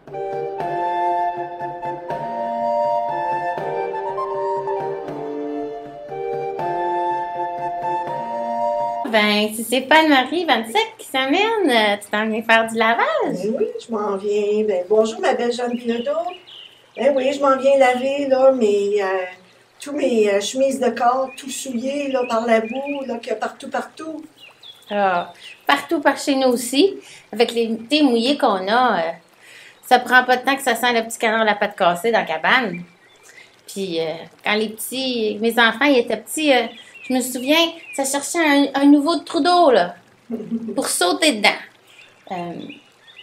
Ben, si c'est pas Marie 27 qui s'amène, tu t'en viens faire du lavage? Ben oui, je m'en viens. Ben, bonjour, ma belle Jeanne Bilodeau. Ben oui, je m'en viens laver, là, tous mes chemises de corps, tout souillées, là, par la boue, là, qu'il y a partout. Ah, partout par chez nous aussi. Avec les thés mouillés qu'on a, ça prend pas de temps que ça sent le petit canard à la patte cassée dans la cabane. Puis, quand mes enfants, ils étaient petits, je me souviens, ça cherchait un nouveau trou d'eau, là, pour sauter dedans.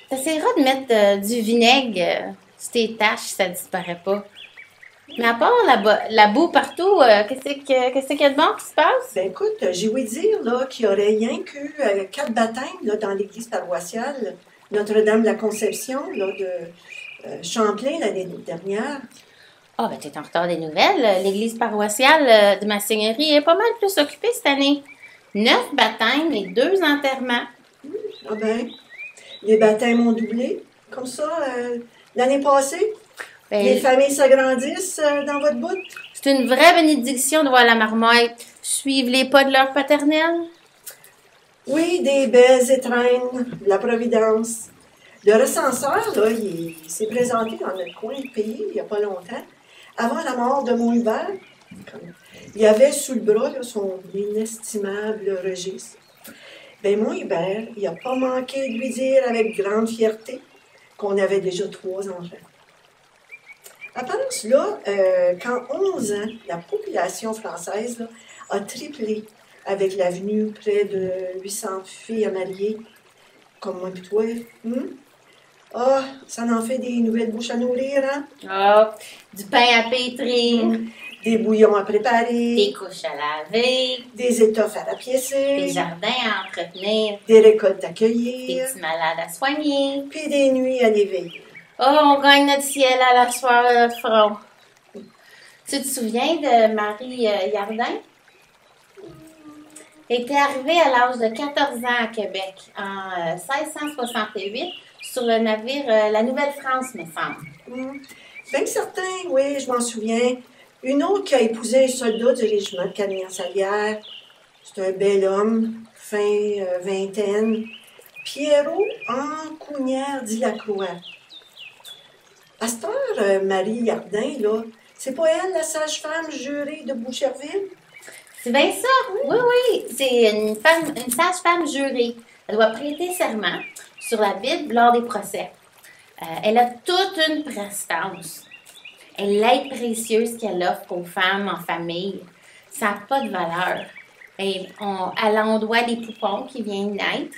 T'essaieras de mettre du vinaigre sur tes taches, ça disparaît pas. Mais à part la boue partout, qu'est-ce qu'il y a de bon qui se passe? Ben écoute, j'ai ouï dire, là, qu'il y aurait rien que 4 baptêmes, là, dans l'église paroissiale Notre-Dame de la Conception, là, de Champlain l'année dernière. Ah, ben, t'es en retard des nouvelles. L'église paroissiale de ma seigneurie est pas mal plus occupée cette année. 9 baptêmes et 2 enterrements. Ah ben, les baptêmes ont doublé, comme ça, l'année passée. Ben, Les familles s'agrandissent dans votre bout. c'est une vraie bénédiction de voir la marmite suivre les pas de leur paternelle. Oui, des belles étrennes, de la Providence. Le recenseur, là, il s'est présenté dans notre coin de pays il n'y a pas longtemps. Avant la mort de mon Hubert, il avait sous le bras là, son inestimable registre. Ben mon Hubert, il n'a pas manqué de lui dire avec grande fierté qu'on avait déjà 3 enfants. Apparemment, là, qu'en 11 ans, la population française là, a triplé avec la venue près de 800 filles à marier, comme moi et toi. Ah, ça en fait des nouvelles bouches à nourrir, hein? Ah, du pain à pétrir, Des bouillons à préparer, des couches à laver, des étoffes à des rapiécer, jardins à entretenir, des récoltes à des cueillir, petits malades à soigner. puis des nuits à l'éveil. Oh, on gagne notre ciel à la soirée de front. Tu te souviens de Marie Yardin? Elle était arrivée à l'âge de 14 ans à Québec en 1668 sur le navire La Nouvelle-France, me semble. Bien certain, oui, je m'en souviens. Une autre qui a épousé un soldat du régiment de Carignan-Salière. C'est un bel homme, fin vingtaine. Pierrot Ancounière dit Lacroix. À cette heure, Marie Yardin, là, c'est pas elle, la sage-femme jurée de Boucherville? C'est bien ça? Oui, oui. C'est une sage-femme jurée. Elle doit prêter serment sur la Bible lors des procès. Elle a toute une prestance. Et l'aide précieuse qu'elle offre aux femmes en famille, ça n'a pas de valeur. Et on doit des poupons qui viennent naître,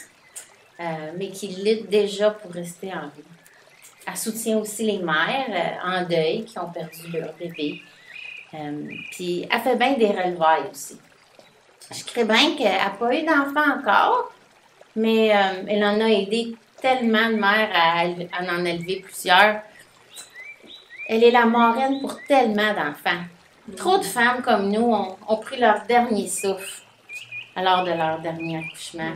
mais qui luttent déjà pour rester en vie. Elle soutient aussi les mères en deuil qui ont perdu leur bébé. Puis elle fait bien des relevailles aussi. Je crée bien qu'elle n'a pas eu d'enfant encore, mais elle en a aidé tellement de mères à en élever plusieurs. Elle est la marraine pour tellement d'enfants. Trop de femmes comme nous ont pris leur dernier souffle lors de leur dernier accouchement.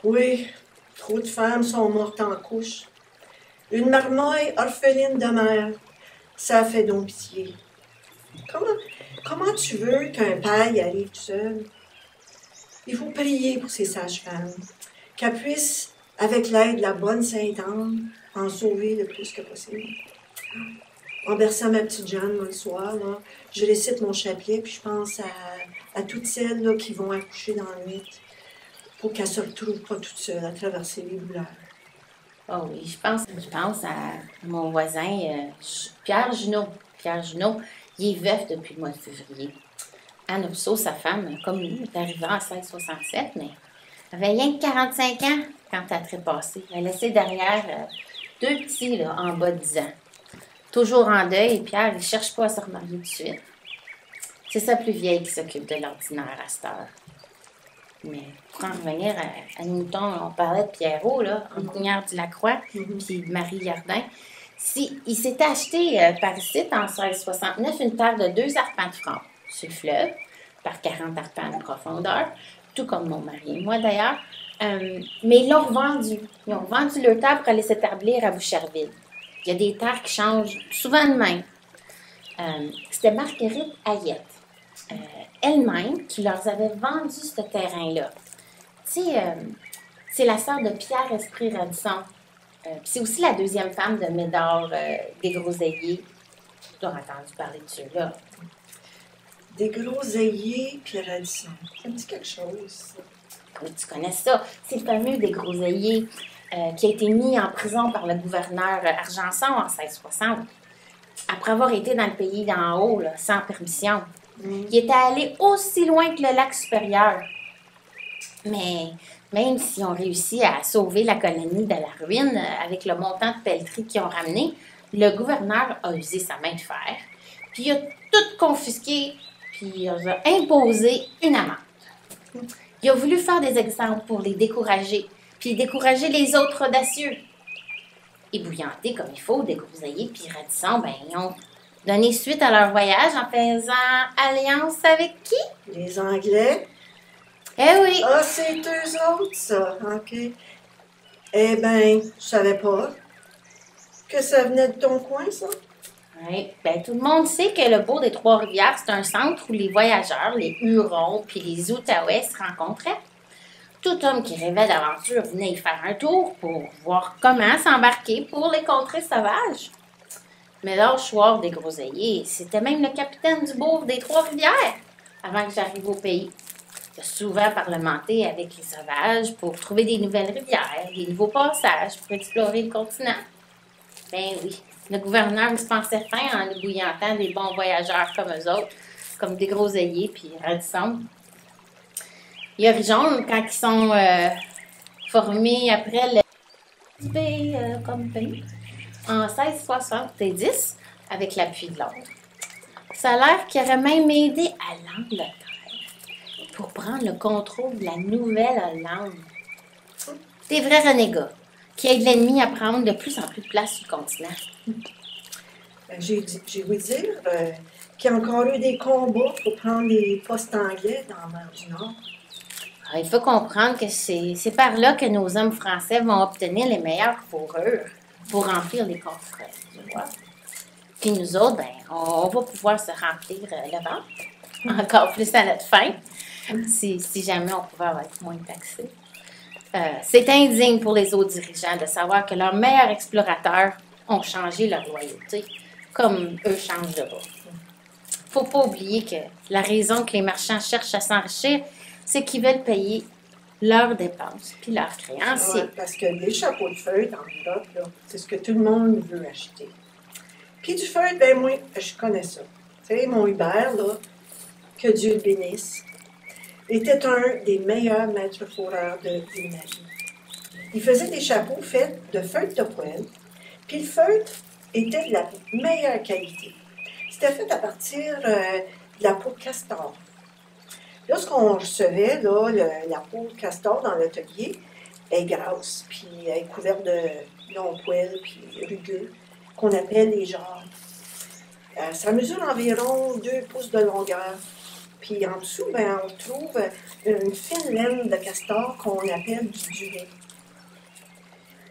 Oui, trop de femmes sont mortes en couche. Une marmaille orpheline de mère, ça fait donc pitié. Comment tu veux qu'un père y arrive tout seul? Il faut prier pour ces sages-femmes, qu'elles puissent, avec l'aide de la bonne Sainte-Anne, en sauver le plus que possible. En berçant ma petite Jeanne, moi, le soir, là, je récite mon chapelet, puis je pense à toutes celles là, qui vont accoucher dans la nuit, pour qu'elles ne se retrouvent pas toutes seules à traverser les douleurs. Oh oui, je pense à mon voisin Pierre Junot. Pierre Junot, il est veuf depuis le mois de février. Anne Rousseau, sa femme, comme lui, est arrivée en 1667, mais elle avait rien que 45 ans quand elle a trépassé. Elle a laissé derrière 2 petits là, en bas de 10 ans. Toujours en deuil, et Pierre, il ne cherche pas à se remarier tout de suite. C'est sa plus vieille qui s'occupe de l'ordinaire à cette heure. Mais pour en revenir à nos moutons, on parlait de Pierrot, là, en Counière du Lacroix, puis de Marie Yardin. Il s'était acheté par ici, en 1669, une terre de 2 arpents de franc sur le fleuve, par 40 arpents de profondeur, tout comme mon mari et moi d'ailleurs. Mais ils l'ont revendu. Ils ont vendu leur terre pour aller s'établir à Boucherville. Il y a des terres qui changent souvent de même. C'était Marguerite Hayette, elle-même, qui leur avait vendu ce terrain-là. Tu sais, c'est la sœur de Pierre Esprit-Radisson. C'est aussi la deuxième femme de Médard Desgroseilliers. Tu as entendu parler de ceux-là. Desgroseilliers puis Radisson. Ça me dit quelque chose. Oui, tu connais ça. C'est le fameux Desgroseilliers qui a été mis en prison par le gouverneur Argenson en 1660. Après avoir été dans le pays d'en haut, là, sans permission. Il était allé aussi loin que le lac supérieur. Mais même s'ils ont réussi à sauver la colonie de la ruine avec le montant de pelleterie qu'ils ont ramené, le gouverneur a usé sa main de fer, puis il a tout confisqué, puis il a imposé une amende. Il a voulu faire des exemples pour les décourager, puis décourager les autres audacieux. Ébouillantés comme il faut, Desgroseilliers puis Radisson, ben, ils ont donné suite à leur voyage en faisant alliance avec qui? Les Anglais. Eh oui! Ah, c'est eux autres, ça. OK. Eh bien, je savais pas que ça venait de ton coin, ça. Oui, ben, tout le monde sait que le bourg des Trois-Rivières, c'est un centre où les voyageurs, les Hurons puis les Outaouais se rencontraient. Tout homme qui rêvait d'aventure venait y faire un tour pour voir comment s'embarquer pour les contrées sauvages. Mais là, Chouard Desgroseilliers, c'était même le capitaine du bourg des Trois-Rivières avant que j'arrive au pays. Il a souvent parlementé avec les sauvages pour trouver des nouvelles rivières, des nouveaux passages pour explorer le continent. Ben oui, le gouverneur se pensait fin en ébouillantant des bons voyageurs comme eux autres, comme Desgroseilliers puis Radisson. Il y a Rijon, quand ils sont formés après le Company, en 1670, avec l'appui de Londres. Ça a l'air qu'il aurait même aidé à l'Angleterre pour prendre le contrôle de la Nouvelle-Hollande. Des vrais renégats qui aident l'ennemi à prendre de plus en plus de place sur le continent. J'ai ouï dire qu'il y a encore eu des combats pour prendre les postes anglais dans la mer du Nord. Alors, il faut comprendre que c'est par là que nos hommes français vont obtenir les meilleures fourrures pour remplir les coffres, tu vois. Puis nous autres, ben, on va pouvoir se remplir le ventre, encore plus à notre fin, si jamais on pouvait être moins taxé. C'est indigne pour les autres dirigeants de savoir que leurs meilleurs explorateurs ont changé leur loyauté, comme eux changent de bord. Faut pas oublier que la raison que les marchands cherchent à s'enrichir, c'est qu'ils veulent payer leurs dépenses puis leurs créanciers. Ouais, parce que les chapeaux de feutre en Europe, là, c'est ce que tout le monde veut acheter. Puis du feutre, ben moi, je connais ça. Tu sais, mon Hubert, là, que Dieu le bénisse, était un des meilleurs maîtres fourreurs de ma vie. Il faisait des chapeaux faits de feutre de poêle, puis le feutre était de la meilleure qualité. C'était fait à partir de la peau de castor. Lorsqu'on recevait là, la peau de castor dans l'atelier, elle est grasse, puis elle est couverte de longs poils, puis rugueux, qu'on appelle les jarres. Ça mesure environ 2 pouces de longueur. Puis en dessous, ben, on trouve une fine laine de castor qu'on appelle du duvet.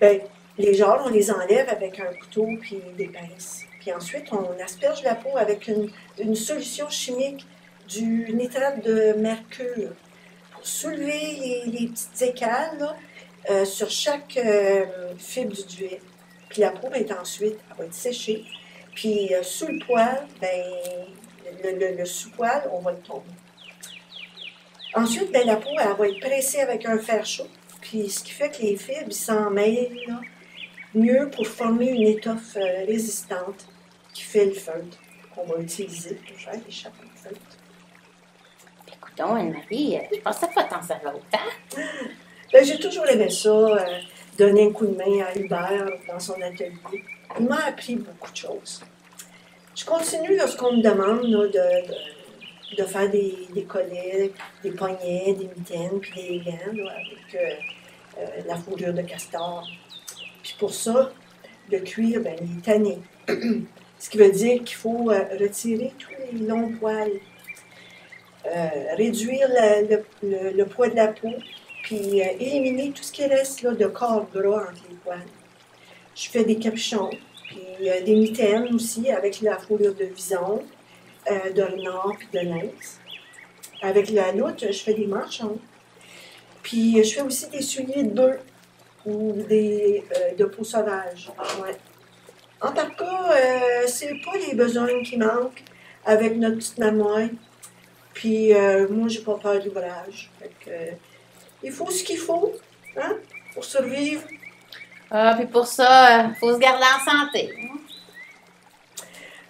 Ben, les jarres, on les enlève avec un couteau puis des pinces. Puis ensuite, on asperge la peau avec une solution chimique du nitrate de mercure pour soulever les petites écales là, sur chaque fibre du duvet. Puis la peau, ben, ensuite, elle va être séchée. Puis sous le poêle, ben, le sous-poêle, on va le tomber. Ensuite, ben, la peau, elle va être pressée avec un fer chaud. Puis ce qui fait que les fibres s'en mêlent là, mieux pour former une étoffe résistante qui fait le feutre qu'on va utiliser pour faire les chapeaux de feutre. Écoutons, Anne-Marie, je pensais pas t'en savoir autant. Ben, j'ai toujours aimé ça, donner un coup de main à Hubert dans son atelier. Il m'a appris beaucoup de choses. Je continue lorsqu'on me demande là, de faire des collets, des poignets, des mitaines, puis des gants là, avec la fourrure de castor. Puis pour ça, le cuir, ben, il est tanné. Ce qui veut dire qu'il faut retirer tous les longs poils, réduire le poids de la peau, puis éliminer tout ce qui reste là, de corps gras entre les poils. Je fais des capuchons, puis des mitaines aussi avec la fourrure de vison, de renard puis de lynx. Avec la loutre, je fais des manchons. Puis je fais aussi des souliers de bœuf ou de peau sauvage. Ouais. En tout cas, c'est pas les besognes qui manquent avec notre petite mamoille. Puis moi, j'ai pas peur de l'ouvrage. Il faut ce qu'il faut, hein, pour survivre. Ah, puis pour ça, il faut se garder en santé.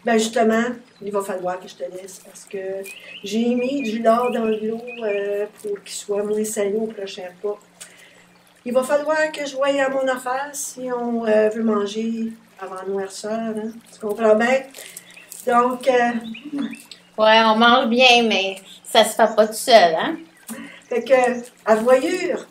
Ben justement, il va falloir que je te laisse parce que j'ai mis du lard dans l'eau pour qu'il soit moins salé au prochain pas. Il va falloir que je voie à mon affaire si on veut manger avant noirceur, hein? Tu comprends bien? Donc, Ouais, on mange bien, mais ça se fait pas tout seul, hein? fait que, à voyure!